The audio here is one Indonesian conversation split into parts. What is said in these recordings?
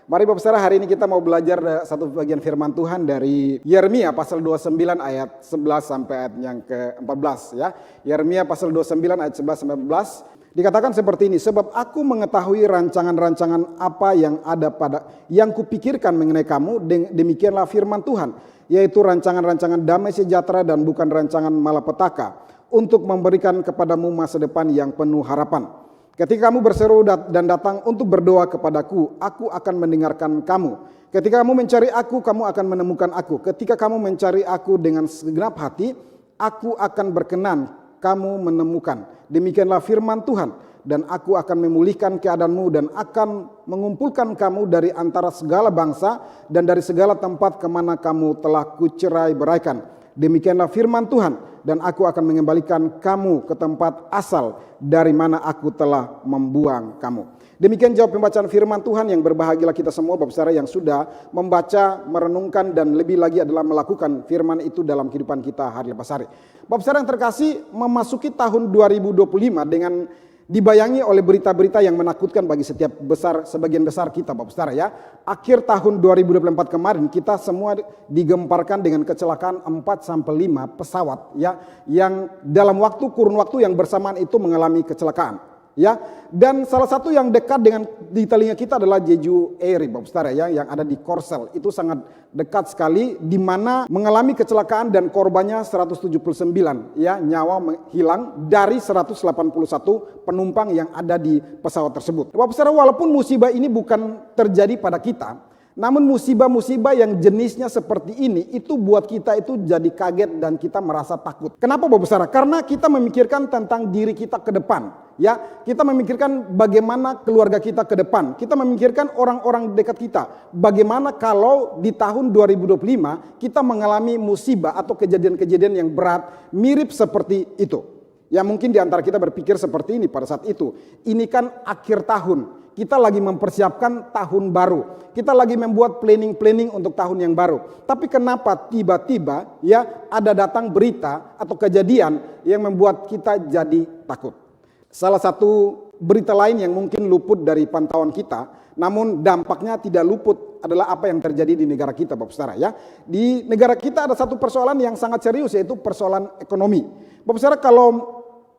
Mari Bapak Saudara, hari ini kita mau belajar satu bagian firman Tuhan dari Yeremia pasal 29 ayat 11 sampai ayat yang ke-14 ya. Yeremia pasal 29 ayat 11 sampai 14 dikatakan seperti ini, sebab aku mengetahui rancangan-rancangan apa yang kupikirkan mengenai kamu, demikianlah firman Tuhan, yaitu rancangan-rancangan damai sejahtera dan bukan rancangan malapetaka, untuk memberikan kepadamu masa depan yang penuh harapan. Ketika kamu berseru dan datang untuk berdoa kepadaku, aku akan mendengarkan kamu. Ketika kamu mencari aku, kamu akan menemukan aku. Ketika kamu mencari aku dengan segenap hati, aku akan berkenan kamu menemukan. Demikianlah firman Tuhan. Dan aku akan memulihkan keadaanmu dan akan mengumpulkan kamu dari antara segala bangsa dan dari segala tempat kemana kamu telah kucerai beraikan. Demikianlah firman Tuhan, dan aku akan mengembalikan kamu ke tempat asal dari mana aku telah membuang kamu. Demikian jawab pembacaan firman Tuhan. Yang berbahagialah kita semua Bapak Saudara yang sudah membaca, merenungkan, dan lebih lagi adalah melakukan firman itu dalam kehidupan kita hari lepas hari. Bapak Saudara yang terkasih, memasuki tahun 2025 dengan dibayangi oleh berita-berita yang menakutkan bagi sebagian besar kita Bapak Saudara ya. Akhir tahun 2024 kemarin kita semua digemparkan dengan kecelakaan 4-5 pesawat ya, yang dalam kurun waktu yang bersamaan itu mengalami kecelakaan ya. Dan salah satu yang dekat dengan di telinga kita adalah Jeju Air Bapak Saudara ya, yang ada di Korsel. Itu sangat dekat sekali, di mana mengalami kecelakaan dan korbannya 179 ya, nyawa hilang dari 181 penumpang yang ada di pesawat tersebut. Bapak Saudara, walaupun musibah ini bukan terjadi pada kita, namun musibah-musibah yang jenisnya seperti ini itu buat kita itu jadi kaget dan kita merasa takut. Kenapa Bapak Saudara? Karena kita memikirkan tentang diri kita ke depan. Ya, kita memikirkan bagaimana keluarga kita ke depan. Kita memikirkan orang-orang dekat kita. Bagaimana kalau di tahun 2025 kita mengalami musibah atau kejadian-kejadian yang berat mirip seperti itu. Ya, mungkin di antara kita berpikir seperti ini pada saat itu. Ini kan akhir tahun. Kita lagi mempersiapkan tahun baru. Kita lagi membuat planning untuk tahun yang baru. Tapi kenapa tiba-tiba ya ada datang berita atau kejadian yang membuat kita jadi takut? Salah satu berita lain yang mungkin luput dari pantauan kita, namun dampaknya tidak luput, adalah apa yang terjadi di negara kita Bapak Saudara ya. Di negara kita ada satu persoalan yang sangat serius, yaitu persoalan ekonomi. Bapak Saudara, kalau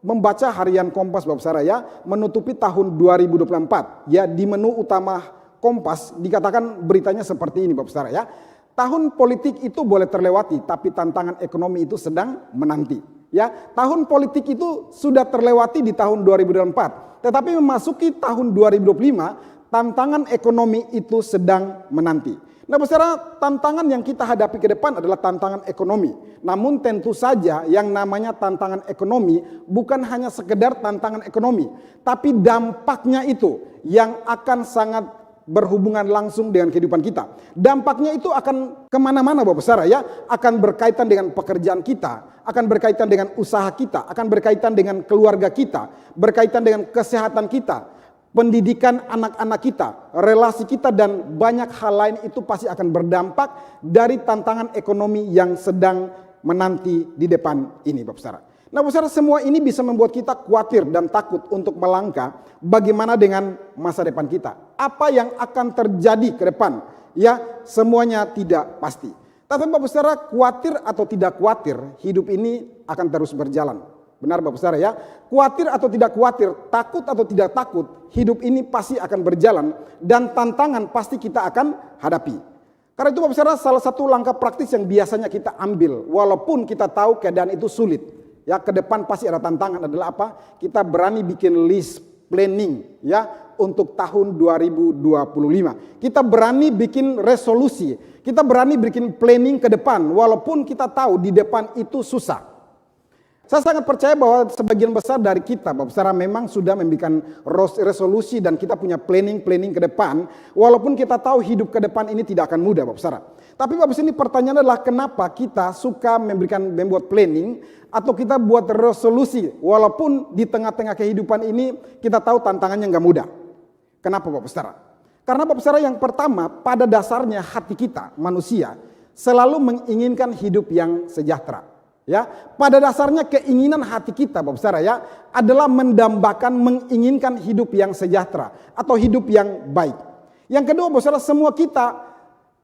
membaca harian Kompas Bapak Saudara ya, menutupi tahun 2024 ya, di menu utama Kompas dikatakan beritanya seperti ini Bapak Saudara ya. Tahun politik itu boleh terlewati, tapi tantangan ekonomi itu sedang menanti. Ya, tahun politik itu sudah terlewati di tahun 2024, tetapi memasuki tahun 2025 tantangan ekonomi itu sedang menanti. Nah, Bapak Saudara, tantangan yang kita hadapi ke depan adalah tantangan ekonomi. Namun tentu saja yang namanya tantangan ekonomi bukan hanya sekedar tantangan ekonomi, tapi dampaknya itu yang akan sangat berhubungan langsung dengan kehidupan kita. Dampaknya itu akan kemana-mana Bapak Saudara ya, akan berkaitan dengan pekerjaan kita, akan berkaitan dengan usaha kita, akan berkaitan dengan keluarga kita, berkaitan dengan kesehatan kita, pendidikan anak-anak kita, relasi kita, dan banyak hal lain itu pasti akan berdampak dari tantangan ekonomi yang sedang menanti di depan ini Bapak Saudara. Nah Bapak Saudara, semua ini bisa membuat kita khawatir dan takut untuk melangkah bagaimana dengan masa depan kita. Apa yang akan terjadi ke depan? Ya, semuanya tidak pasti. Tapi Bapak Saudara, khawatir atau tidak khawatir, hidup ini akan terus berjalan. Benar Bapak Saudara ya, khawatir atau tidak khawatir, takut atau tidak takut, hidup ini pasti akan berjalan dan tantangan pasti kita akan hadapi. Karena itu Bapak Saudara, salah satu langkah praktis yang biasanya kita ambil walaupun kita tahu keadaan itu sulit. Ya, ke depan pasti ada tantangan, adalah apa? Kita berani bikin list planning ya untuk tahun 2025. Kita berani bikin resolusi. Kita berani bikin planning ke depan walaupun kita tahu di depan itu susah. Saya sangat percaya bahwa sebagian besar dari kita Bapak Saudara memang sudah membuat resolusi dan kita punya planning ke depan, walaupun kita tahu hidup ke depan ini tidak akan mudah Bapak Saudara. Tapi Bapak sini pertanyaannya adalah kenapa kita suka membuat planning atau kita buat resolusi walaupun di tengah-tengah kehidupan ini kita tahu tantangannya nggak mudah. Kenapa Bapak Saudara? Karena Bapak Saudara, yang pertama, pada dasarnya hati kita manusia selalu menginginkan hidup yang sejahtera. Ya, pada dasarnya keinginan hati kita Bapak Saudara ya adalah mendambakan menginginkan hidup yang sejahtera atau hidup yang baik. Yang kedua, saudara,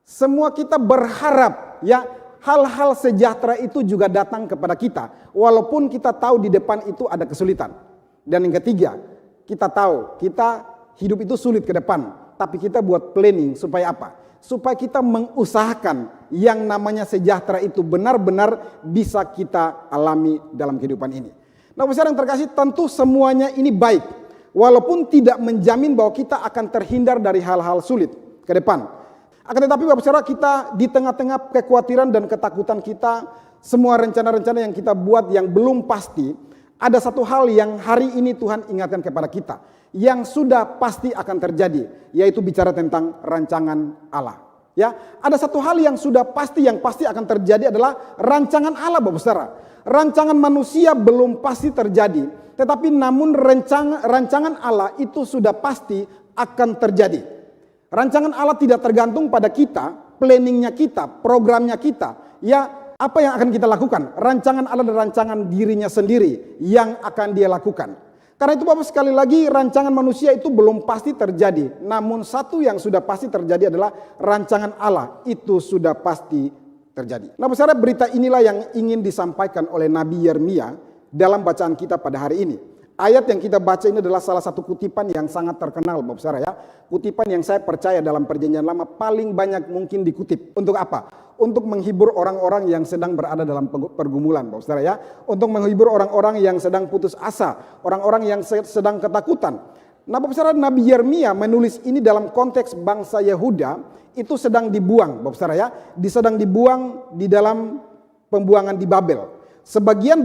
semua kita berharap ya hal-hal sejahtera itu juga datang kepada kita, walaupun kita tahu di depan itu ada kesulitan. Dan yang ketiga, kita tahu kita hidup itu sulit ke depan, tapi kita buat planning supaya apa? Supaya kita mengusahakan yang namanya sejahtera itu benar-benar bisa kita alami dalam kehidupan ini. Nah, saudara yang terkasih, tentu semuanya ini baik, walaupun tidak menjamin bahwa kita akan terhindar dari hal-hal sulit ke depan. Akan tetapi Bapak Saudara, kita di tengah-tengah kekhawatiran dan ketakutan kita, semua rencana-rencana yang kita buat yang belum pasti, ada satu hal yang hari ini Tuhan ingatkan kepada kita, yang sudah pasti akan terjadi, yaitu bicara tentang rancangan Allah. Ya, ada satu hal yang sudah pasti, yang pasti akan terjadi adalah rancangan Allah, Bapak Saudara. Rancangan manusia belum pasti terjadi, tetapi namun rancangan Allah itu sudah pasti akan terjadi. Rancangan Allah tidak tergantung pada kita, planningnya kita, programnya kita. Ya, apa yang akan kita lakukan? Rancangan Allah dan rancangan dirinya sendiri yang akan dia lakukan. Karena itu Bapak, sekali lagi, rancangan manusia itu belum pasti terjadi. Namun satu yang sudah pasti terjadi adalah rancangan Allah itu sudah pasti terjadi. Nah, saudara, berita inilah yang ingin disampaikan oleh Nabi Yeremia dalam bacaan kita pada hari ini. Ayat yang kita baca ini adalah salah satu kutipan yang sangat terkenal, Bapak Saudara ya. Kutipan yang saya percaya dalam Perjanjian Lama paling banyak mungkin dikutip. Untuk apa? Untuk menghibur orang-orang yang sedang berada dalam pergumulan, Bapak Saudara ya. Untuk menghibur orang-orang yang sedang putus asa, orang-orang yang sedang ketakutan. Nah, Bapak Saudara, Nabi Yeremia menulis ini dalam konteks bangsa Yehuda itu sedang dibuang, Bapak Saudara ya. Sedang dibuang di dalam pembuangan di Babel. Sebagai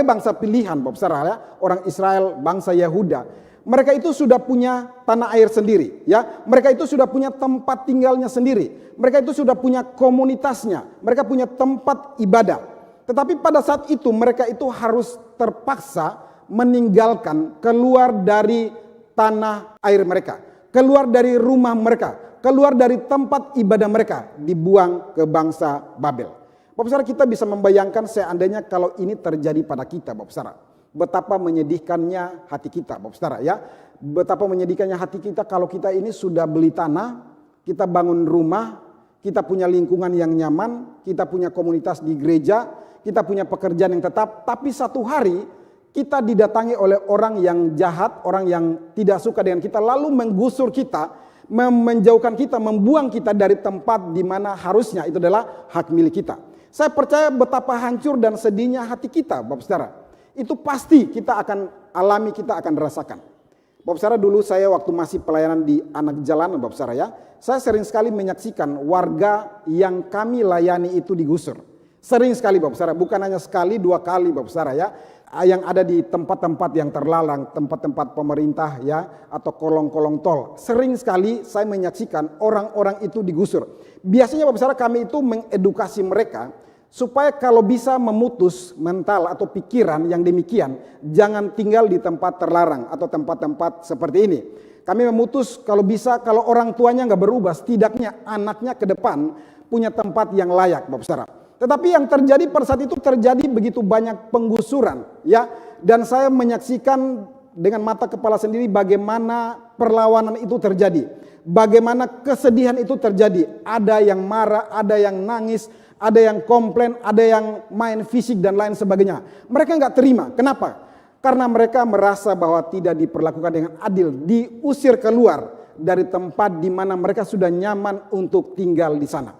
bangsa pilihan, Bapak Saudara ya, orang Israel, bangsa Yehuda, mereka itu sudah punya tanah air sendiri, ya. Mereka itu sudah punya tempat tinggalnya sendiri. Mereka itu sudah punya komunitasnya. Mereka punya tempat ibadah. Tetapi pada saat itu mereka itu harus terpaksa meninggalkan, keluar dari tanah air mereka, keluar dari rumah mereka, keluar dari tempat ibadah mereka, dibuang ke bangsa Babel. Bapak Saudara, kita bisa membayangkan seandainya kalau ini terjadi pada kita, Bapak Saudara. Betapa menyedihkannya hati kita, Bapak Saudara ya. Betapa menyedihkannya hati kita kalau kita ini sudah beli tanah, kita bangun rumah, kita punya lingkungan yang nyaman, kita punya komunitas di gereja, kita punya pekerjaan yang tetap, tapi satu hari kita didatangi oleh orang yang jahat, orang yang tidak suka dengan kita, lalu menggusur kita, menjauhkan kita, membuang kita dari tempat di mana harusnya itu adalah hak milik kita. Saya percaya betapa hancur dan sedihnya hati kita, Bapak Saudara. Itu pasti kita akan alami, kita akan rasakan. Bapak Saudara, dulu saya waktu masih pelayanan di anak jalanan, Bapak Saudara ya, saya sering sekali menyaksikan warga yang kami layani itu digusur. Sering sekali, Bapak Saudara, bukan hanya sekali, 2 kali, Bapak Saudara ya, yang ada di tempat-tempat yang terlarang, tempat-tempat pemerintah ya, atau kolong-kolong tol. Sering sekali saya menyaksikan orang-orang itu digusur. Biasanya Bapak Saudara, kami itu mengedukasi mereka supaya kalau bisa memutus mental atau pikiran yang demikian, jangan tinggal di tempat terlarang atau tempat-tempat seperti ini. Kami memutus kalau bisa, kalau orang tuanya nggak berubah, setidaknya anaknya ke depan punya tempat yang layak, Bapak Saudara. Tetapi yang terjadi pada saat itu terjadi begitu banyak penggusuran, ya. Dan saya menyaksikan dengan mata kepala sendiri bagaimana perlawanan itu terjadi, bagaimana kesedihan itu terjadi. Ada yang marah, ada yang nangis, ada yang komplain, ada yang main fisik dan lain sebagainya. Mereka nggak terima. Kenapa? Karena mereka merasa bahwa tidak diperlakukan dengan adil, diusir keluar dari tempat di mana mereka sudah nyaman untuk tinggal di sana.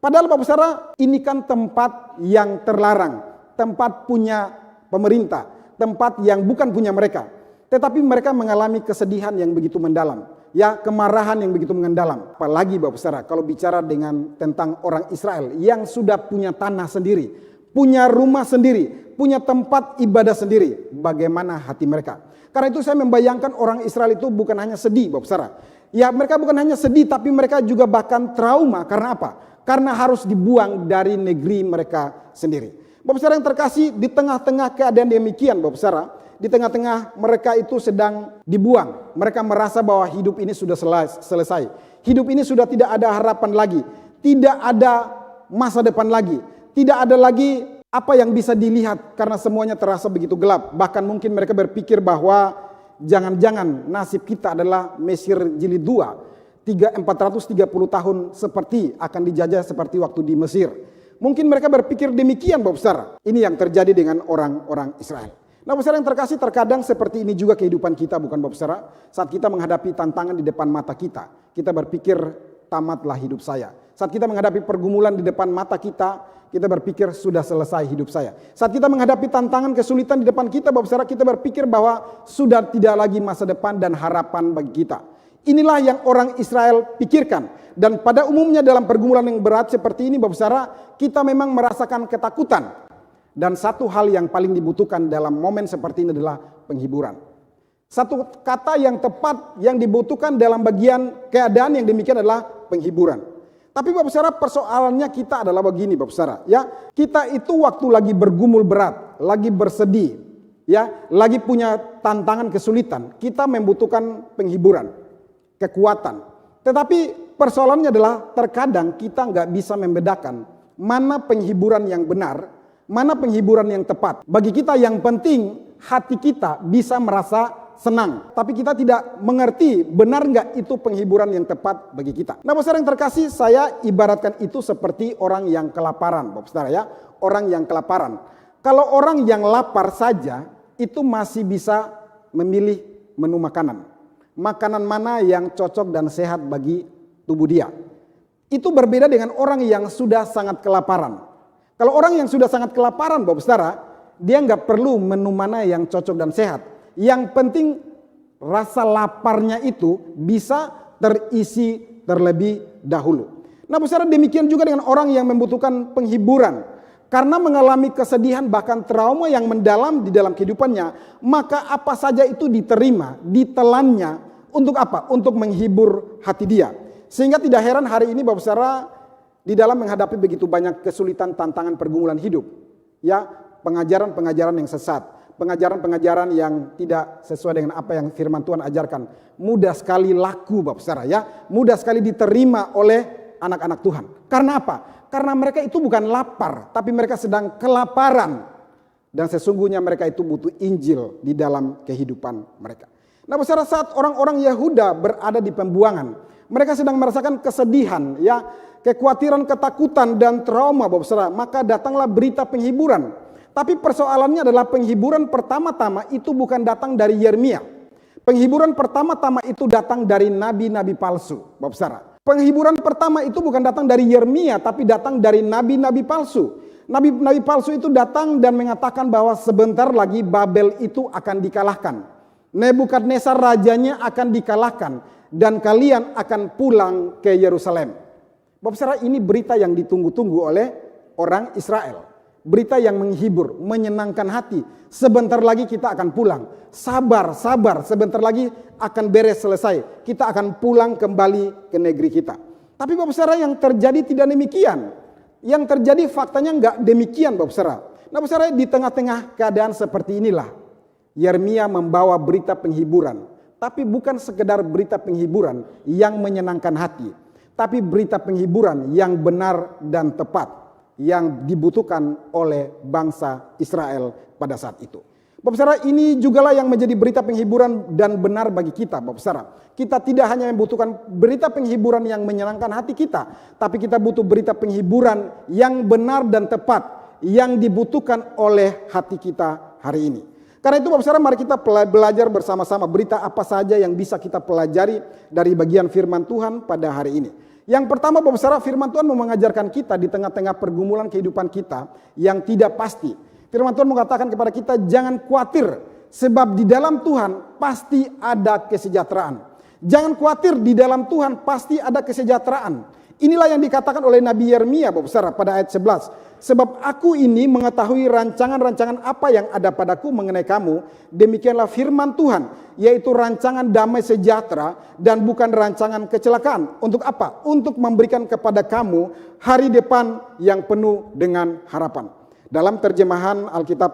Padahal Bapak Saudara, ini kan tempat yang terlarang, tempat punya pemerintah, tempat yang bukan punya mereka. Tetapi mereka mengalami kesedihan yang begitu mendalam, ya, kemarahan yang begitu mendalam. Apalagi Bapak Saudara, kalau bicara tentang orang Israel yang sudah punya tanah sendiri, punya rumah sendiri, punya tempat ibadah sendiri, bagaimana hati mereka? Karena itu saya membayangkan orang Israel itu bukan hanya sedih, Bapak Saudara. Ya, mereka bukan hanya sedih, tapi mereka juga bahkan trauma. Karena apa? Karena harus dibuang dari negeri mereka sendiri. Bapak Saudara yang terkasih, di tengah-tengah keadaan demikian, Bapak Saudara, di tengah-tengah mereka itu sedang dibuang. Mereka merasa bahwa hidup ini sudah selesai. Hidup ini sudah tidak ada harapan lagi. Tidak ada masa depan lagi. Tidak ada lagi apa yang bisa dilihat karena semuanya terasa begitu gelap. Bahkan mungkin mereka berpikir bahwa jangan-jangan nasib kita adalah Mesir jilid 2. 430 tahun seperti akan dijajah seperti waktu di Mesir. Mungkin mereka berpikir demikian, Bapak Saudara. Ini yang terjadi dengan orang-orang Israel. Nah, Bapak Saudara yang terkasih, terkadang seperti ini juga kehidupan kita, bukan Bapak Saudara? Saat kita menghadapi tantangan di depan mata kita berpikir tamatlah hidup saya. Saat kita menghadapi pergumulan di depan mata kita berpikir sudah selesai hidup saya. Saat kita menghadapi tantangan kesulitan di depan kita, Bapak Saudara, kita berpikir bahwa sudah tidak lagi masa depan dan harapan bagi kita. Inilah yang orang Israel pikirkan. Dan pada umumnya dalam pergumulan yang berat seperti ini, Bapak Saudara, kita memang merasakan ketakutan. Dan satu hal yang paling dibutuhkan dalam momen seperti ini adalah penghiburan. Satu kata yang tepat yang dibutuhkan dalam bagian keadaan yang demikian adalah penghiburan. Tapi Bapak Saudara, persoalannya kita adalah begini, Bapak Saudara, ya. Kita itu waktu lagi bergumul berat, lagi bersedih, ya, lagi punya tantangan kesulitan, kita membutuhkan penghiburan, kekuatan. Tetapi persoalannya adalah terkadang kita nggak bisa membedakan mana penghiburan yang benar, mana penghiburan yang tepat. Bagi kita yang penting hati kita bisa merasa senang. Tapi kita tidak mengerti benar nggak itu penghiburan yang tepat bagi kita. Nah, Bapak Saudara yang terkasih, saya ibaratkan itu seperti orang yang kelaparan, Bapak Saudara, ya. Orang yang kelaparan. Kalau orang yang lapar saja itu masih bisa memilih menu makanan. Makanan mana yang cocok dan sehat bagi tubuh dia. Itu berbeda dengan orang yang sudah sangat kelaparan. Kalau orang yang sudah sangat kelaparan, Bapak Saudara, dia nggak perlu menu mana yang cocok dan sehat. Yang penting rasa laparnya itu bisa terisi terlebih dahulu. Nah, Bapak Saudara, demikian juga dengan orang yang membutuhkan penghiburan. Karena mengalami kesedihan bahkan trauma yang mendalam di dalam kehidupannya, maka apa saja itu diterima, ditelannya. Untuk apa? Untuk menghibur hati dia. Sehingga tidak heran hari ini Bapak Saudara, di dalam menghadapi begitu banyak kesulitan, tantangan, pergumulan hidup, ya, pengajaran-pengajaran yang sesat, pengajaran-pengajaran yang tidak sesuai dengan apa yang firman Tuhan ajarkan, mudah sekali laku, Bapak Saudara, ya, mudah sekali diterima oleh anak-anak Tuhan. Karena apa? Karena mereka itu bukan lapar, tapi mereka sedang kelaparan. Dan sesungguhnya mereka itu butuh Injil di dalam kehidupan mereka. Nah, Bapak Saudara, saat orang-orang Yahuda berada di pembuangan, mereka sedang merasakan kesedihan, ya, kekhawatiran, ketakutan, dan trauma, Bapak Saudara. Maka datanglah berita penghiburan. Tapi persoalannya adalah penghiburan pertama-tama itu bukan datang dari Yeremia. Penghiburan pertama-tama itu datang dari nabi-nabi palsu, Bapak Saudara. Penghiburan pertama itu bukan datang dari Yeremia, tapi datang dari nabi-nabi palsu. Nabi-nabi palsu itu datang dan mengatakan bahwa sebentar lagi Babel itu akan dikalahkan. Nebukadnezar rajanya akan dikalahkan dan kalian akan pulang ke Yerusalem. Bapak Saudara, ini berita yang ditunggu-tunggu oleh orang Israel. Berita yang menghibur, menyenangkan hati. Sebentar lagi kita akan pulang. Sabar, sabar, sebentar lagi akan beres, selesai. Kita akan pulang kembali ke negeri kita. Tapi Bapak Saudara, yang terjadi tidak demikian. Yang terjadi faktanya enggak demikian, Bapak Saudara. Nah, Bapak Saudara, di tengah-tengah keadaan seperti inilah Yeremia membawa berita penghiburan. Tapi bukan sekedar berita penghiburan yang menyenangkan hati. Tapi berita penghiburan yang benar dan tepat. Yang dibutuhkan oleh bangsa Israel pada saat itu. Bapak Saudara, ini jugalah yang menjadi berita penghiburan dan benar bagi kita, Bapak Saudara. Kita tidak hanya membutuhkan berita penghiburan yang menyenangkan hati kita. Tapi kita butuh berita penghiburan yang benar dan tepat. Yang dibutuhkan oleh hati kita hari ini. Karena itu Bapak Saudara, mari kita belajar bersama-sama berita apa saja yang bisa kita pelajari dari bagian firman Tuhan pada hari ini. Yang pertama Bapak Saudara, firman Tuhan mau mengajarkan kita di tengah-tengah pergumulan kehidupan kita yang tidak pasti. Firman Tuhan mengatakan kepada kita, jangan khawatir sebab di dalam Tuhan pasti ada kesejahteraan. Jangan khawatir, di dalam Tuhan pasti ada kesejahteraan. Inilah yang dikatakan oleh Nabi Yeremia, Bapak Saudara, pada ayat 11. Sebab aku ini mengetahui rancangan-rancangan apa yang ada padaku mengenai kamu. Demikianlah firman Tuhan, yaitu rancangan damai sejahtera dan bukan rancangan kecelakaan. Untuk apa? Untuk memberikan kepada kamu hari depan yang penuh dengan harapan. Dalam terjemahan Alkitab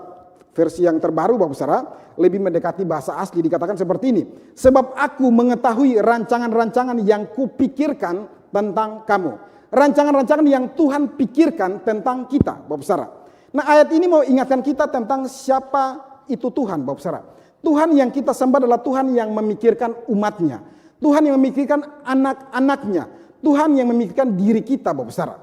versi yang terbaru, Bapak Saudara, lebih mendekati bahasa asli, dikatakan seperti ini. Sebab aku mengetahui rancangan-rancangan yang kupikirkan tentang kamu. Rancangan-rancangan yang Tuhan pikirkan tentang kita, Bapak Saudara. Nah, ayat ini mau ingatkan kita tentang siapa itu Tuhan, Bapak Saudara. Tuhan yang kita sembah adalah Tuhan yang memikirkan umatnya. Tuhan yang memikirkan anak-anaknya. Tuhan yang memikirkan diri kita, Bapak Saudara.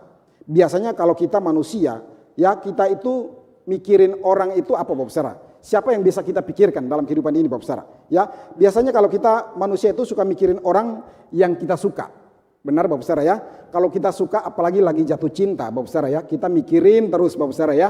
Biasanya kalau kita manusia, ya kita itu mikirin orang itu apa, Bapak Saudara? Siapa yang bisa kita pikirkan dalam kehidupan ini, Bapak Saudara? Ya, biasanya kalau kita manusia itu suka mikirin orang yang kita suka. Benar, Bapak Saudara ya? Kalau kita suka, apalagi lagi jatuh cinta, Bapak Saudara ya, kita mikirin terus, Bapak Saudara ya.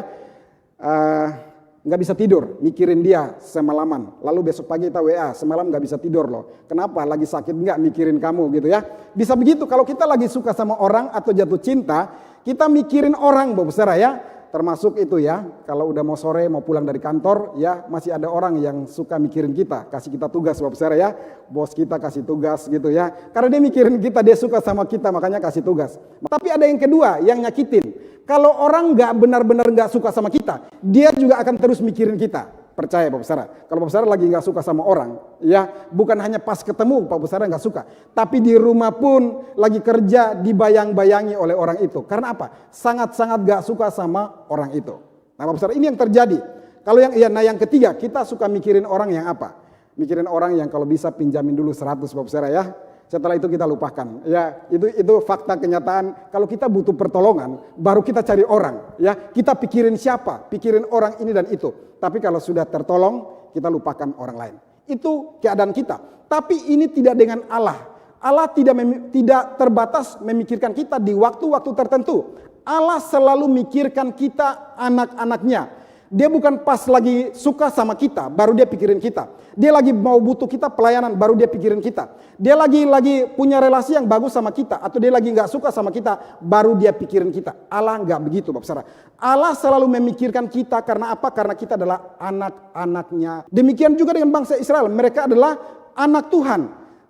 Nggak bisa tidur, mikirin dia semalaman. Lalu besok pagi kita WA, semalam nggak bisa tidur loh. Kenapa? Lagi sakit nggak mikirin kamu gitu ya. Bisa begitu kalau kita lagi suka sama orang atau jatuh cinta, kita mikirin orang, Bapak Saudara ya. Termasuk itu ya, kalau udah mau sore mau pulang dari kantor ya, masih ada orang yang suka mikirin kita, kasih kita tugas, Bapak Saudara ya. Bos kita kasih tugas gitu ya. Karena dia mikirin kita, dia suka sama kita, makanya kasih tugas. Tapi ada yang kedua, yang nyakitin. Kalau orang nggak benar-benar nggak suka sama kita, dia juga akan terus mikirin kita. Percaya, Bapak Saudara. Kalau Bapak Saudara lagi nggak suka sama orang, ya bukan hanya pas ketemu Bapak Saudara nggak suka, tapi di rumah pun lagi kerja dibayang-bayangi oleh orang itu. Karena apa? Sangat-sangat nggak suka sama orang itu. Nah, Bapak Saudara, ini yang terjadi. Kalau yang ketiga, kita suka mikirin orang yang apa? Mikirin orang yang kalau bisa pinjamin dulu 100, Bapak Saudara ya. Setelah itu kita lupakan. Ya, itu fakta kenyataan. Kalau kita butuh pertolongan, baru kita cari orang. Ya, kita pikirin siapa? Pikirin orang ini dan itu. Tapi kalau sudah tertolong, kita lupakan orang lain. Itu keadaan kita. Tapi ini tidak dengan Allah. Allah tidak terbatas memikirkan kita di waktu-waktu tertentu. Allah selalu mikirkan kita, anak-anaknya. Dia bukan pas lagi suka sama kita, baru dia pikirin kita. Dia lagi mau butuh kita pelayanan, baru dia pikirin kita. Dia lagi punya relasi yang bagus sama kita, atau dia lagi nggak suka sama kita, baru dia pikirin kita. Allah nggak begitu, Bapak Saudara. Allah selalu memikirkan kita karena apa? Karena kita adalah anak-anaknya. Demikian juga dengan bangsa Israel, mereka adalah anak Tuhan.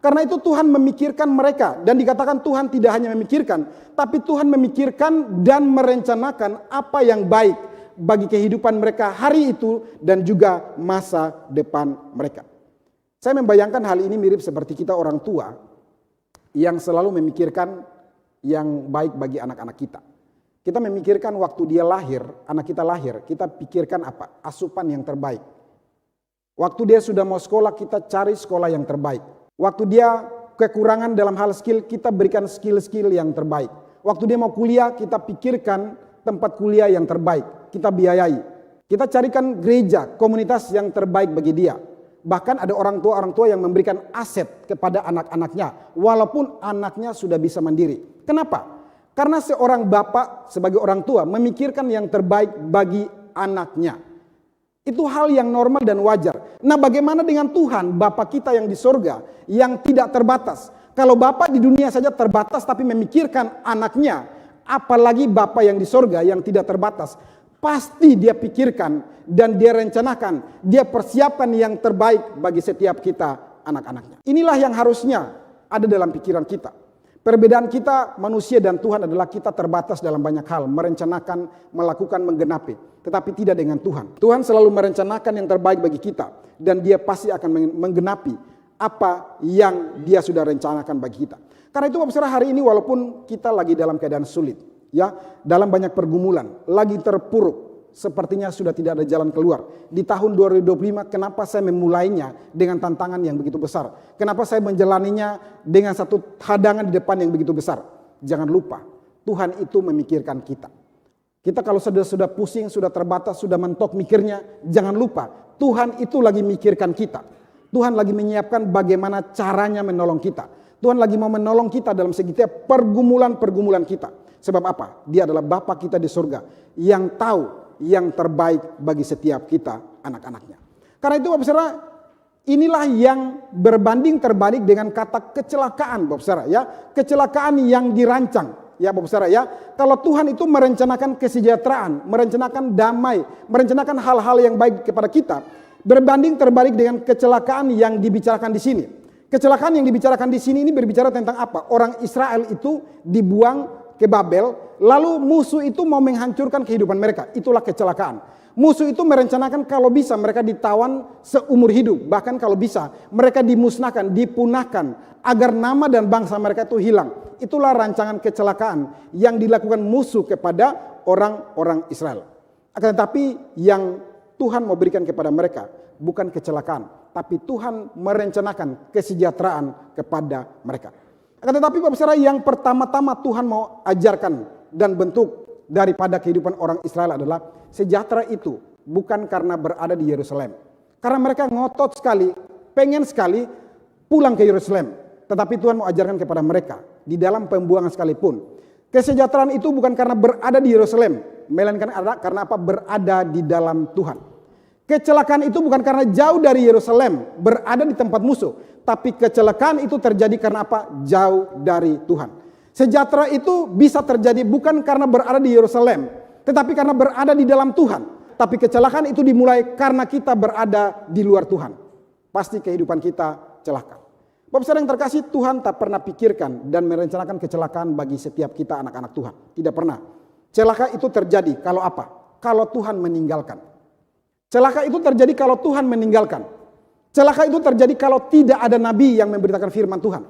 Karena itu Tuhan memikirkan mereka, dan dikatakan Tuhan tidak hanya memikirkan, tapi Tuhan memikirkan dan merencanakan apa yang baik bagi kehidupan mereka hari itu dan juga masa depan mereka. Saya membayangkan hal ini mirip seperti kita orang tua yang selalu memikirkan yang baik bagi anak-anak kita. Kita memikirkan waktu dia lahir, anak kita lahir, kita pikirkan apa? Asupan yang terbaik. Waktu dia sudah mau sekolah, kita cari sekolah yang terbaik. Waktu dia kekurangan dalam hal skill, kita berikan skill-skill yang terbaik. Waktu dia mau kuliah, kita pikirkan tempat kuliah yang terbaik, kita biayai. Kita carikan gereja, komunitas yang terbaik bagi dia. Bahkan ada orang tua yang memberikan aset kepada anak-anaknya, walaupun anaknya sudah bisa mandiri. Kenapa? Karena seorang bapak sebagai orang tua memikirkan yang terbaik bagi anaknya. Itu hal yang normal dan wajar. Nah, bagaimana dengan Tuhan, Bapa kita yang di sorga, yang tidak terbatas? Kalau Bapa di dunia saja terbatas tapi memikirkan anaknya, apalagi Bapa yang di sorga yang tidak terbatas. Pasti dia pikirkan dan dia rencanakan, dia persiapkan yang terbaik bagi setiap kita anak-anaknya. Inilah yang harusnya ada dalam pikiran kita. Perbedaan kita manusia dan Tuhan adalah kita terbatas dalam banyak hal, merencanakan, melakukan, menggenapi. Tetapi tidak dengan Tuhan. Tuhan selalu merencanakan yang terbaik bagi kita dan dia pasti akan menggenapi apa yang dia sudah rencanakan bagi kita. Karena itu Bapak Saudara, hari ini walaupun kita lagi dalam keadaan sulit, ya, dalam banyak pergumulan, lagi terpuruk, sepertinya sudah tidak ada jalan keluar. Di tahun 2025, kenapa saya memulainya dengan tantangan yang begitu besar? Kenapa saya menjalaninya dengan satu hadangan di depan yang begitu besar? Jangan lupa, Tuhan itu memikirkan kita. Kita kalau sudah pusing, sudah terbatas, sudah mentok mikirnya, jangan lupa, Tuhan itu lagi mikirkan kita. Tuhan lagi menyiapkan bagaimana caranya menolong kita. Tuhan lagi mau menolong kita dalam setiap pergumulan-pergumulan kita. Sebab apa? Dia adalah Bapa kita di surga yang tahu yang terbaik bagi setiap kita anak-anaknya. Karena itu Bapak Saudara, inilah yang berbanding terbalik dengan kata kecelakaan Bapak Saudara ya. Kecelakaan yang dirancang ya Bapak Saudara ya. Kalau Tuhan itu merencanakan kesejahteraan, merencanakan damai, merencanakan hal-hal yang baik kepada kita, berbanding terbalik dengan kecelakaan yang dibicarakan di sini. Kecelakaan yang dibicarakan di sini ini berbicara tentang apa? Orang Israel itu dibuang ke Babel, lalu musuh itu mau menghancurkan kehidupan mereka. Itulah kecelakaan. Musuh itu merencanakan kalau bisa mereka ditawan seumur hidup, bahkan kalau bisa mereka dimusnahkan, dipunahkan agar nama dan bangsa mereka itu hilang. Itulah rancangan kecelakaan yang dilakukan musuh kepada orang-orang Israel. Akan tetapi yang Tuhan mau berikan kepada mereka bukan kecelakaan, tapi Tuhan merencanakan kesejahteraan kepada mereka. Akan tetapi Bapak Saudara, yang pertama-tama Tuhan mau ajarkan dan bentuk daripada kehidupan orang Israel adalah sejahtera itu bukan karena berada di Yerusalem. Karena mereka ngotot sekali, pengen sekali pulang ke Yerusalem. Tetapi Tuhan mau ajarkan kepada mereka di dalam pembuangan sekalipun. Kesejahteraan itu bukan karena berada di Yerusalem, melainkan karena apa? Berada di dalam Tuhan. Kecelakaan itu bukan karena jauh dari Yerusalem, berada di tempat musuh. Tapi kecelakaan itu terjadi karena apa? Jauh dari Tuhan. Sejahtera itu bisa terjadi bukan karena berada di Yerusalem, tetapi karena berada di dalam Tuhan. Tapi kecelakaan itu dimulai karena kita berada di luar Tuhan. Pasti kehidupan kita celaka. Bapak Saudara yang terkasih, Tuhan tak pernah pikirkan dan merencanakan kecelakaan bagi setiap kita anak-anak Tuhan. Tidak pernah. Celaka itu terjadi kalau apa? Kalau Tuhan meninggalkan. Celaka itu terjadi kalau Tuhan meninggalkan. Celaka itu terjadi kalau tidak ada nabi yang memberitakan firman Tuhan.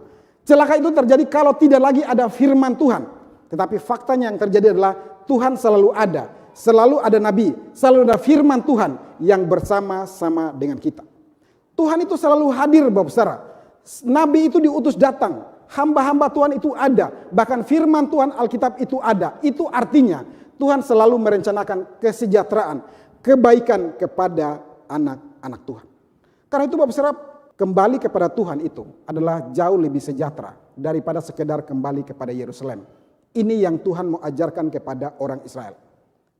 Celaka itu terjadi kalau tidak lagi ada firman Tuhan. Tetapi faktanya yang terjadi adalah Tuhan selalu ada. Selalu ada nabi, selalu ada firman Tuhan yang bersama-sama dengan kita. Tuhan itu selalu hadir Bapak Saudara. Nabi itu diutus datang. Hamba-hamba Tuhan itu ada. Bahkan firman Tuhan Alkitab itu ada. Itu artinya Tuhan selalu merencanakan kesejahteraan, kebaikan kepada anak-anak Tuhan. Karena itu Bapak Saudara, kembali kepada Tuhan itu adalah jauh lebih sejahtera daripada sekedar kembali kepada Yerusalem. Ini yang Tuhan mau ajarkan kepada orang Israel.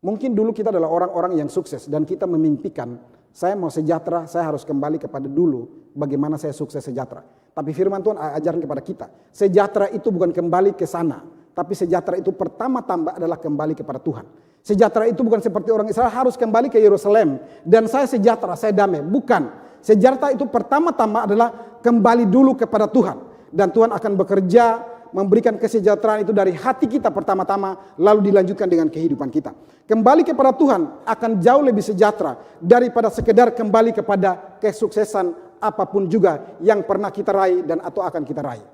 Mungkin dulu kita adalah orang-orang yang sukses dan kita memimpikan, saya mau sejahtera, saya harus kembali kepada dulu bagaimana saya sukses sejahtera. Tapi firman Tuhan ajarkan kepada kita, sejahtera itu bukan kembali ke sana, tapi sejahtera itu pertama-tama adalah kembali kepada Tuhan. Sejahtera itu bukan seperti orang Israel harus kembali ke Yerusalem dan saya sejahtera, saya damai. Bukan. Sejahtera itu pertama-tama adalah kembali dulu kepada Tuhan. Dan Tuhan akan bekerja memberikan kesejahteraan itu dari hati kita pertama-tama, lalu dilanjutkan dengan kehidupan kita. Kembali kepada Tuhan akan jauh lebih sejahtera daripada sekedar kembali kepada kesuksesan apapun juga yang pernah kita raih dan atau akan kita raih.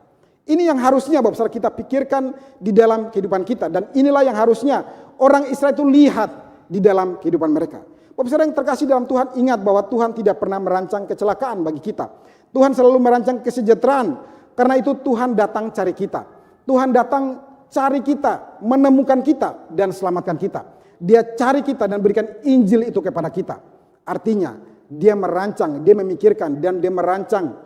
Ini yang harusnya Bapak Saudara kita pikirkan di dalam kehidupan kita. Dan inilah yang harusnya orang Israel itu lihat di dalam kehidupan mereka. Bapak Saudara yang terkasih dalam Tuhan, ingat bahwa Tuhan tidak pernah merancang kecelakaan bagi kita. Tuhan selalu merancang kesejahteraan. Karena itu Tuhan datang cari kita. Tuhan datang cari kita, menemukan kita dan selamatkan kita. Dia cari kita dan berikan Injil itu kepada kita. Artinya dia merancang, dia memikirkan dan dia merancang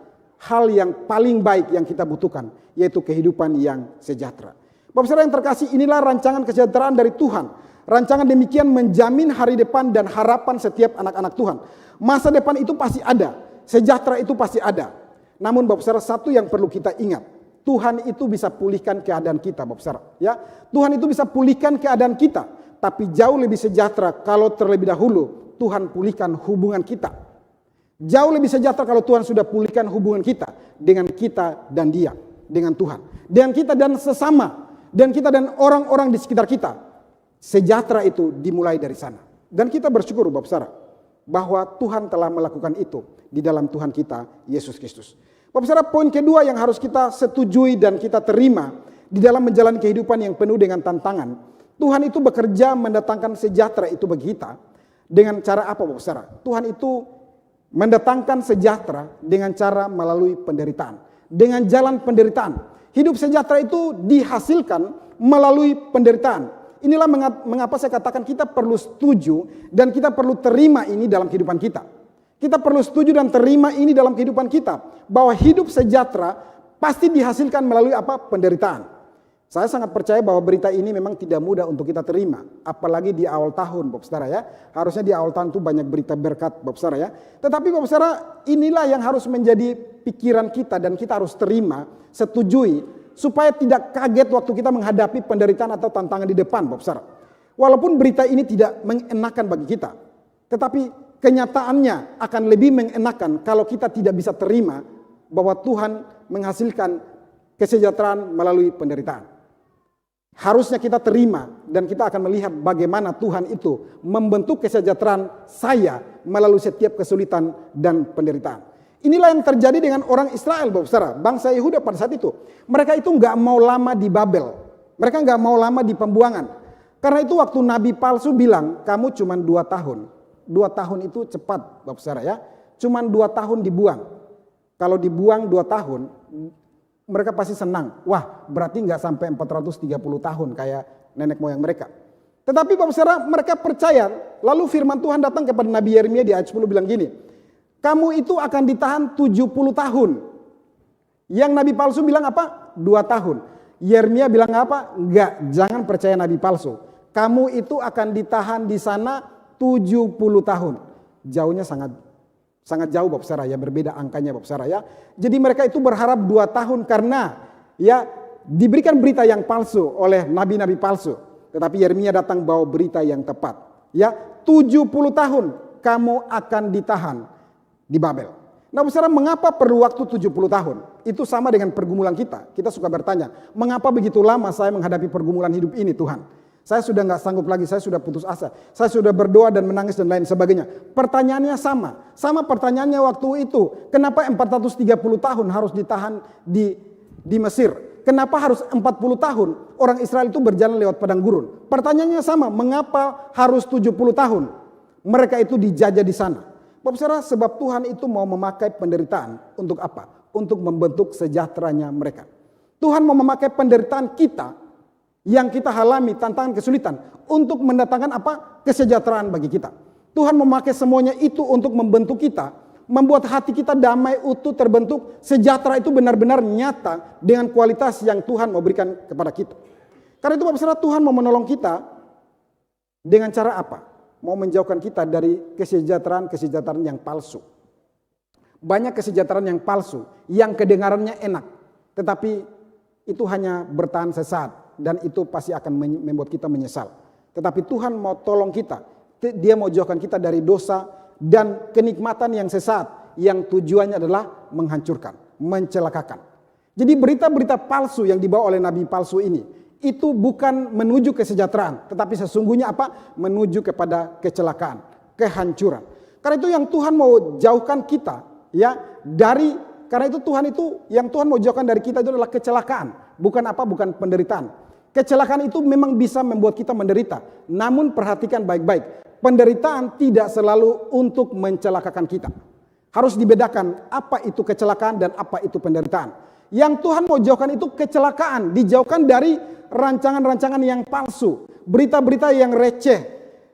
hal yang paling baik yang kita butuhkan, yaitu kehidupan yang sejahtera. Bapak Saudara yang terkasih, inilah rancangan kesejahteraan dari Tuhan. Rancangan demikian menjamin hari depan dan harapan setiap anak-anak Tuhan. Masa depan itu pasti ada, sejahtera itu pasti ada. Namun Bapak Saudara, satu yang perlu kita ingat, Tuhan itu bisa pulihkan keadaan kita Bapak Saudara. Ya, Tuhan itu bisa pulihkan keadaan kita, tapi jauh lebih sejahtera kalau terlebih dahulu Tuhan pulihkan hubungan kita. Jauh lebih sejahtera kalau Tuhan sudah pulihkan hubungan kita dengan kita dan Dia, dengan Tuhan, dengan kita dan sesama, dan kita dan orang-orang di sekitar kita. Sejahtera itu dimulai dari sana. Dan kita bersyukur Bapak Saudara bahwa Tuhan telah melakukan itu di dalam Tuhan kita Yesus Kristus. Bapak Saudara, poin kedua yang harus kita setujui dan kita terima di dalam menjalani kehidupan yang penuh dengan tantangan. Tuhan itu bekerja mendatangkan sejahtera itu bagi kita dengan cara apa Bapak Saudara? Tuhan itu mendatangkan sejahtera dengan cara melalui penderitaan. Dengan jalan penderitaan. Hidup sejahtera itu dihasilkan melalui penderitaan. Inilah mengapa saya katakan kita perlu setuju dan kita perlu terima ini dalam kehidupan kita. Kita perlu setuju dan terima ini dalam kehidupan kita. Bahwa hidup sejahtera pasti dihasilkan melalui apa? Penderitaan. Saya sangat percaya bahwa berita ini memang tidak mudah untuk kita terima. Apalagi di awal tahun Bapak Saudara ya. Harusnya di awal tahun itu banyak berita berkat Bapak Saudara ya. Tetapi Bapak Saudara, inilah yang harus menjadi pikiran kita dan kita harus terima, setujui. Supaya tidak kaget waktu kita menghadapi penderitaan atau tantangan di depan Bapak Saudara. Walaupun berita ini tidak mengenakan bagi kita. Tetapi kenyataannya akan lebih mengenakan kalau kita tidak bisa terima bahwa Tuhan menghasilkan kesejahteraan melalui penderitaan. Harusnya kita terima dan kita akan melihat bagaimana Tuhan itu membentuk kesejahteraan saya melalui setiap kesulitan dan penderitaan. Inilah yang terjadi dengan orang Israel Bapak Saudara, bangsa Yehuda pada saat itu. Mereka itu nggak mau lama di Babel. Mereka nggak mau lama di pembuangan. Karena itu waktu Nabi palsu bilang, kamu cuma 2 tahun. 2 tahun itu cepat Bapak Saudara ya. cuman 2 tahun dibuang. Kalau dibuang 2 tahun, mereka pasti senang. Wah, berarti nggak sampai 430 tahun kayak nenek moyang mereka. Tetapi Bapak Saudara, mereka percaya. Lalu firman Tuhan datang kepada Nabi Yeremia di ayat 10 bilang gini, kamu itu akan ditahan 70 tahun. Yang nabi palsu bilang apa? 2 tahun. Yeremia bilang apa? Enggak, jangan percaya nabi palsu. Kamu itu akan ditahan di sana 70 tahun. Jauhnya sangat jauh Bapak Saudara ya, berbeda angkanya Bapak Saudara ya. Jadi mereka itu berharap 2 tahun karena ya diberikan berita yang palsu oleh nabi-nabi palsu. Tetapi Yeremia datang bawa berita yang tepat. Ya, 70 tahun kamu akan ditahan di Babel. Nah Bapak Saudara, mengapa perlu waktu 70 tahun? Itu sama dengan pergumulan kita. Kita suka bertanya, mengapa begitu lama saya menghadapi pergumulan hidup ini Tuhan? Saya sudah nggak sanggup lagi, saya sudah putus asa. Saya sudah berdoa dan menangis dan lain sebagainya. Pertanyaannya sama. Sama pertanyaannya waktu itu. Kenapa 430 tahun harus ditahan di Mesir? Kenapa harus 40 tahun orang Israel itu berjalan lewat padang gurun? Pertanyaannya sama. Mengapa harus 70 tahun? Mereka itu dijajah di sana. Bapak Saudara, sebab Tuhan itu mau memakai penderitaan. Untuk apa? Untuk membentuk sejahteranya mereka. Tuhan mau memakai penderitaan kita yang kita alami, tantangan kesulitan, untuk mendatangkan apa? Kesejahteraan bagi kita. Tuhan memakai semuanya itu untuk membentuk kita, membuat hati kita damai, utuh, terbentuk, sejahtera itu benar-benar nyata dengan kualitas yang Tuhan mau berikan kepada kita. Karena itu Bapak Saudara, Tuhan mau menolong kita dengan cara apa? Mau menjauhkan kita dari kesejahteraan yang palsu. Banyak kesejahteraan yang palsu, yang kedengarannya enak, tetapi itu hanya bertahan sesaat. Dan itu pasti akan membuat kita menyesal. Tetapi Tuhan mau tolong kita. Dia mau jauhkan kita dari dosa dan kenikmatan yang sesat, yang tujuannya adalah menghancurkan, mencelakakan. Jadi berita-berita palsu yang dibawa oleh nabi palsu ini, itu bukan menuju kesejahteraan, tetapi sesungguhnya apa? Menuju kepada kecelakaan, kehancuran. Karena itu yang Tuhan mau jauhkan kita ya dari, karena itu yang Tuhan mau jauhkan dari kita itu adalah kecelakaan, bukan apa? Bukan penderitaan. Kecelakaan itu memang bisa membuat kita menderita. Namun perhatikan baik-baik. Penderitaan tidak selalu untuk mencelakakan kita. Harus dibedakan apa itu kecelakaan dan apa itu penderitaan. Yang Tuhan mau jauhkan itu kecelakaan. Dijauhkan dari rancangan-rancangan yang palsu. Berita-berita yang receh.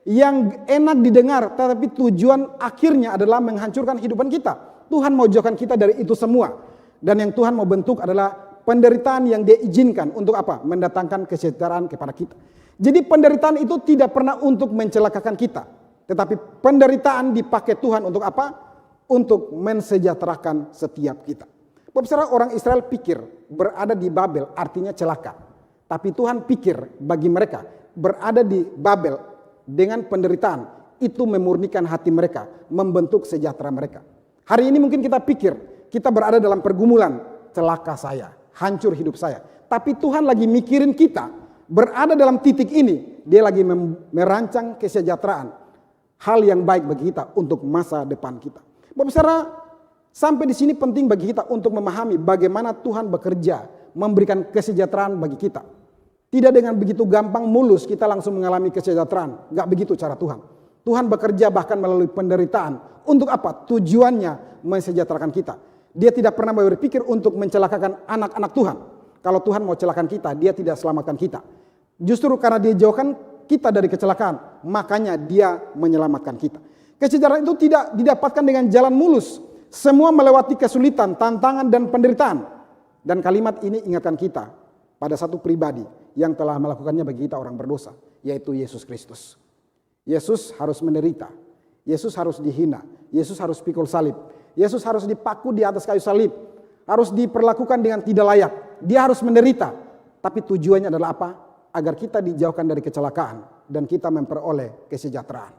Yang enak didengar. Tetapi tujuan akhirnya adalah menghancurkan kehidupan kita. Tuhan mau jauhkan kita dari itu semua. Dan yang Tuhan mau bentuk adalah penderitaan yang dia izinkan untuk apa? Mendatangkan kesejahteraan kepada kita. Jadi penderitaan itu tidak pernah untuk mencelakakan kita. Tetapi penderitaan dipakai Tuhan untuk apa? Untuk mensejahterakan setiap kita. Bapak Saudara, orang Israel pikir berada di Babel artinya celaka. Tapi Tuhan pikir bagi mereka berada di Babel dengan penderitaan itu memurnikan hati mereka, membentuk sejahtera mereka. Hari ini mungkin kita pikir kita berada dalam pergumulan, celaka saya, hancur hidup saya. Tapi Tuhan lagi mikirin kita berada dalam titik ini. Dia lagi merancang kesejahteraan. Hal yang baik bagi kita untuk masa depan kita. Bapak Saudara, sampai di sini penting bagi kita untuk memahami bagaimana Tuhan bekerja memberikan kesejahteraan bagi kita. Tidak dengan begitu gampang mulus kita langsung mengalami kesejahteraan. Gak begitu cara Tuhan. Tuhan bekerja bahkan melalui penderitaan. Untuk apa? Tujuannya mensejahterakan kita. Dia tidak pernah berpikir untuk mencelakakan anak-anak Tuhan. Kalau Tuhan mau celakakan kita, dia tidak selamatkan kita. Justru karena dia jauhkan kita dari kecelakaan, makanya dia menyelamatkan kita. Kesejahteraan itu tidak didapatkan dengan jalan mulus. Semua melewati kesulitan, tantangan, dan penderitaan. Dan kalimat ini ingatkan kita pada satu pribadi yang telah melakukannya bagi kita orang berdosa, yaitu Yesus Kristus. Yesus harus menderita. Yesus harus dihina. Yesus harus pikul salib. Yesus harus dipaku di atas kayu salib. Harus diperlakukan dengan tidak layak. Dia harus menderita. Tapi tujuannya adalah apa? Agar kita dijauhkan dari kecelakaan. Dan kita memperoleh kesejahteraan.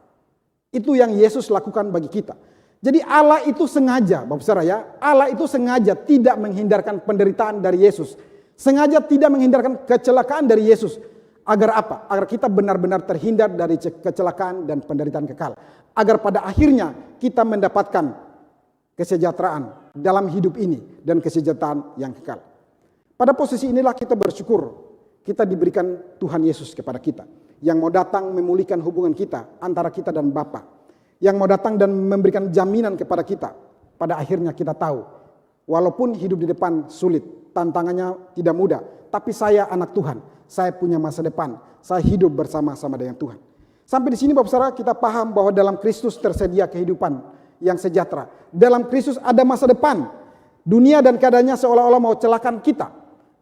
Itu yang Yesus lakukan bagi kita. Jadi Allah itu sengaja, Bapak Saudara ya. Allah itu sengaja tidak menghindarkan penderitaan dari Yesus. Sengaja tidak menghindarkan kecelakaan dari Yesus. Agar apa? Agar kita benar-benar terhindar dari kecelakaan dan penderitaan kekal. Agar pada akhirnya kita mendapatkan kesejahteraan dalam hidup ini dan kesejahteraan yang kekal. Pada posisi inilah kita bersyukur kita diberikan Tuhan Yesus kepada kita yang mau datang memulihkan hubungan kita antara kita dan Bapa, yang mau datang dan memberikan jaminan kepada kita. Pada akhirnya kita tahu, walaupun hidup di depan sulit, tantangannya tidak mudah, tapi saya anak Tuhan, saya punya masa depan, saya hidup bersama-sama dengan Tuhan. Sampai di sini Bapak Saudara kita paham bahwa dalam Kristus tersedia kehidupan yang sejahtera. Dalam Kristus ada masa depan. Dunia dan keadaannya seolah-olah mau celakan kita.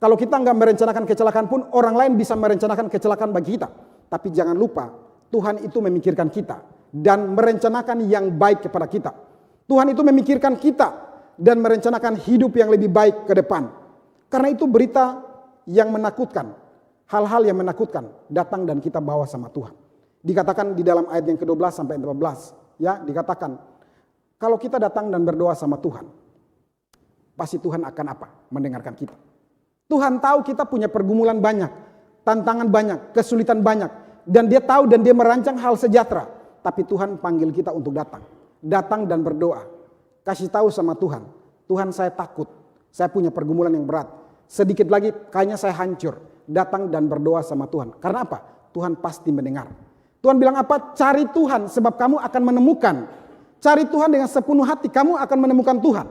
Kalau kita nggak merencanakan kecelakaan pun, orang lain bisa merencanakan kecelakaan bagi kita. Tapi jangan lupa, Tuhan itu memikirkan kita dan merencanakan yang baik kepada kita. Tuhan itu memikirkan kita dan merencanakan hidup yang lebih baik ke depan. Karena itu berita yang menakutkan, hal-hal yang menakutkan datang dan kita bawa sama Tuhan. Dikatakan di dalam ayat yang ke-12 sampai 14, ya, dikatakan kalau kita datang dan berdoa sama Tuhan, pasti Tuhan akan apa? Mendengarkan kita. Tuhan tahu kita punya pergumulan banyak, tantangan banyak, kesulitan banyak, dan dia tahu dan dia merancang hal sejahtera. Tapi Tuhan panggil kita untuk datang. Datang dan berdoa. Kasih tahu sama Tuhan, Tuhan saya takut, saya punya pergumulan yang berat. Sedikit lagi kayaknya saya hancur. Datang dan berdoa sama Tuhan. Karena apa? Tuhan pasti mendengar. Tuhan bilang apa? Cari Tuhan sebab kamu akan menemukan. Cari Tuhan dengan sepenuh hati, kamu akan menemukan Tuhan.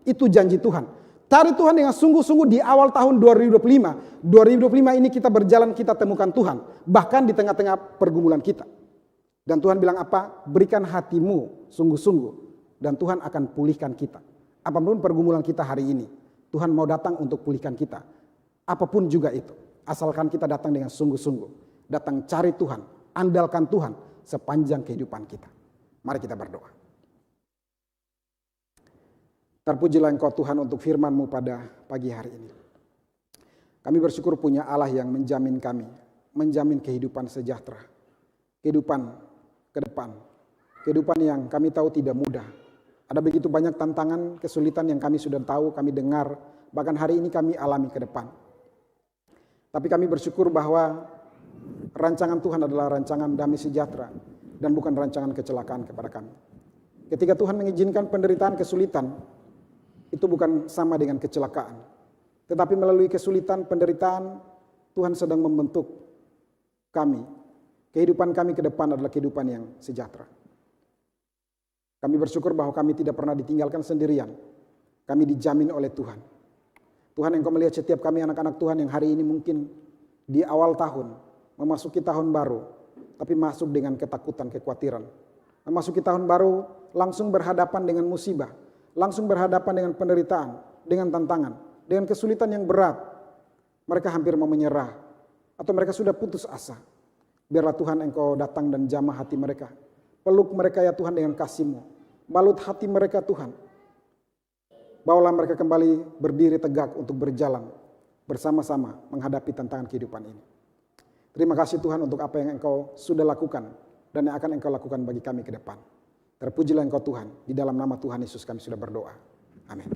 Itu janji Tuhan. Cari Tuhan dengan sungguh-sungguh di awal tahun 2025. 2025 ini kita berjalan, kita temukan Tuhan. Bahkan di tengah-tengah pergumulan kita. Dan Tuhan bilang apa? Berikan hatimu sungguh-sungguh. Dan Tuhan akan pulihkan kita. Apapun pergumulan kita hari ini, Tuhan mau datang untuk pulihkan kita. Apapun juga itu. Asalkan kita datang dengan sungguh-sungguh. Datang cari Tuhan. Andalkan Tuhan sepanjang kehidupan kita. Mari kita berdoa. Terpujilah Engkau Tuhan untuk firman-Mu pada pagi hari ini. Kami bersyukur punya Allah yang menjamin kami. Menjamin kehidupan sejahtera. Kehidupan ke depan. Kehidupan yang kami tahu tidak mudah. Ada begitu banyak tantangan, kesulitan yang kami sudah tahu, kami dengar. Bahkan hari ini kami alami ke depan. Tapi kami bersyukur bahwa rancangan Tuhan adalah rancangan damai sejahtera. Dan bukan rancangan kecelakaan kepada kami. Ketika Tuhan mengizinkan penderitaan, kesulitan, itu bukan sama dengan kecelakaan. Tetapi melalui kesulitan, penderitaan, Tuhan sedang membentuk kami. Kehidupan kami ke depan adalah kehidupan yang sejahtera. Kami bersyukur bahwa kami tidak pernah ditinggalkan sendirian. Kami dijamin oleh Tuhan. Tuhan, Engkau melihat setiap kami anak-anak Tuhan yang hari ini mungkin di awal tahun, memasuki tahun baru, tapi masuk dengan ketakutan, kekhawatiran. Memasuki tahun baru langsung berhadapan dengan musibah, langsung berhadapan dengan penderitaan, dengan tantangan, dengan kesulitan yang berat. Mereka hampir mau menyerah, atau mereka sudah putus asa. Biarlah Tuhan Engkau datang dan jamah hati mereka. Peluk mereka ya Tuhan dengan kasih-Mu. Balut hati mereka Tuhan. Bawalah mereka kembali berdiri tegak untuk berjalan bersama-sama menghadapi tantangan kehidupan ini. Terima kasih Tuhan untuk apa yang Engkau sudah lakukan dan yang akan Engkau lakukan bagi kami ke depan. Terpujilah Engkau Tuhan, di dalam nama Tuhan Yesus kami sudah berdoa. Amin.